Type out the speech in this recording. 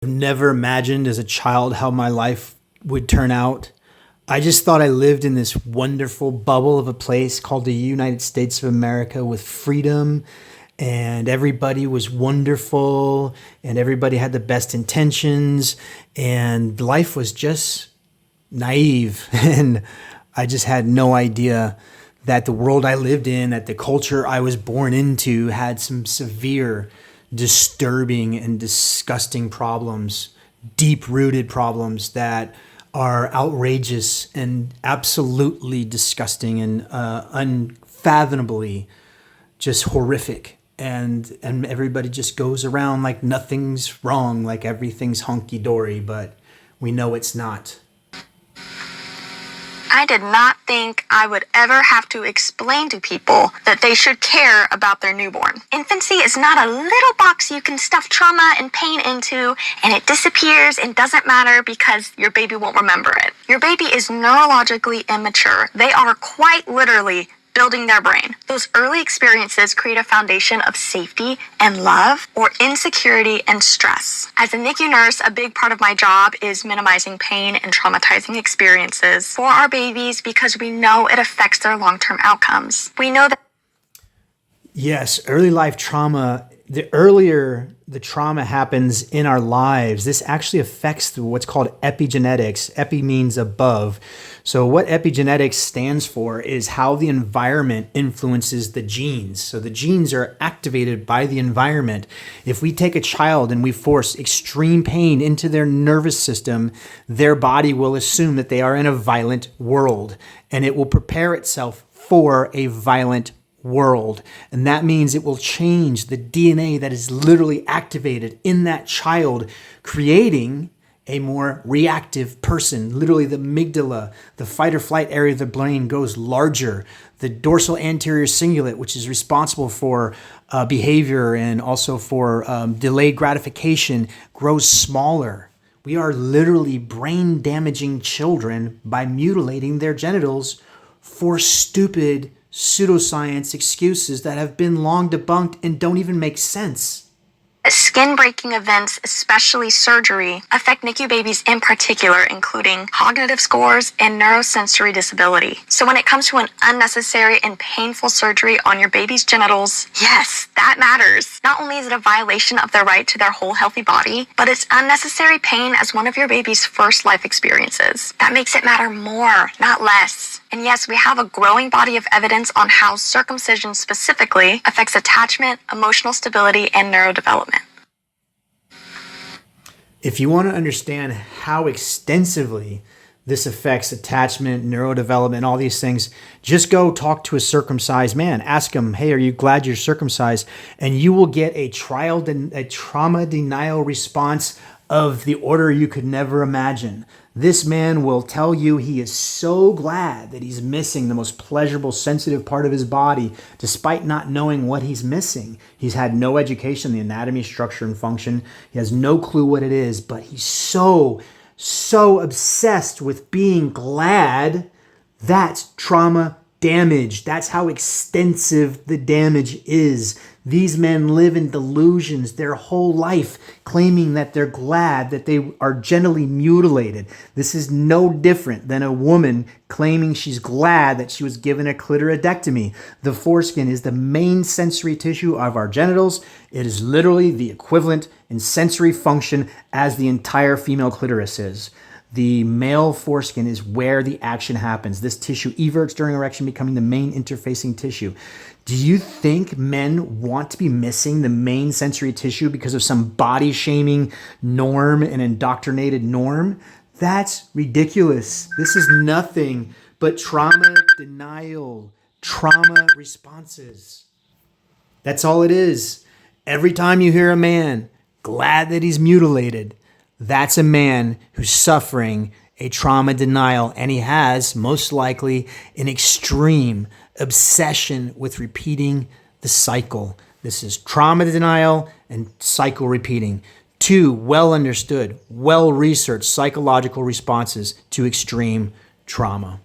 Never imagined as a child how my life would turn out. I just thought I lived in this wonderful bubble of a place called the United States of America with freedom, and everybody was wonderful and everybody had the best intentions and life was just naive. And I just had no idea that the world I lived in, that the culture I was born into had some severe, disturbing and disgusting problems, deep-rooted problems that are outrageous and absolutely disgusting and unfathomably just horrific. And everybody just goes around like nothing's wrong, like everything's hunky-dory, but we know it's not. I did not think I would ever have to explain to people that they should care about their newborn. Infancy is not a little box you can stuff trauma and pain into and it disappears and doesn't matter because your baby won't remember it. Your baby is neurologically immature. They are quite literally building their brain. Those early experiences create a foundation of safety and love or insecurity and stress. As a NICU nurse, a big part of my job is minimizing pain and traumatizing experiences for our babies because we know it affects their long-term outcomes. We know that. Yes, early life trauma, the earlier the trauma happens in our lives, this actually affects what's called epigenetics. Epi means above. So what epigenetics stands for is how the environment influences the genes. So the genes are activated by the environment. If we take a child and we force extreme pain into their nervous system, their body will assume that they are in a violent world and it will prepare itself for a violent world. And that means it will change the DNA that is literally activated in that child, creating a more reactive person. Literally the amygdala, the fight or flight area of the brain goes larger. The dorsal anterior cingulate, which is responsible for behavior and also for delayed gratification, grows smaller. We are literally brain damaging children by mutilating their genitals for stupid pseudoscience excuses that have been long debunked and don't even make sense. Skin-breaking events, especially surgery, affect NICU babies in particular, including cognitive scores and neurosensory disability. So when it comes to an unnecessary and painful surgery on your baby's genitals, yes, that matters. Not only is it a violation of their right to their whole healthy body, but it's unnecessary pain as one of your baby's first life experiences. That makes it matter more, not less. And yes, we have a growing body of evidence on how circumcision specifically affects attachment, emotional stability, and neurodevelopment. If you want to understand how extensively this affects attachment, neurodevelopment, all these things, just go talk to a circumcised man. Ask him, hey, are you glad you're circumcised? And you will get a trauma denial response of the order you could never imagine. This man will tell you he is so glad that he's missing the most pleasurable, sensitive part of his body, despite not knowing what he's missing. He's had no education in the anatomy, structure, and function. He has no clue what it is, but he's so obsessed with being glad. That's trauma damage. That's how extensive the damage is. These men live in delusions their whole life, claiming that they're glad that they are genitally mutilated. This is no different than a woman claiming she's glad that she was given a clitoridectomy. The foreskin is the main sensory tissue of our genitals. It is literally the equivalent in sensory function as the entire female clitoris is. The male foreskin is where the action happens. This tissue everts during erection, becoming the main interfacing tissue. Do you think men want to be missing the main sensory tissue because of some body shaming norm and indoctrinated norm? That's ridiculous. This is nothing but trauma denial, trauma responses. That's all it is. Every time you hear a man glad that he's mutilated, that's a man who's suffering a trauma denial, and he has most likely an extreme obsession with repeating the cycle. This is trauma denial and cycle repeating. Two well understood, well researched psychological responses to extreme trauma.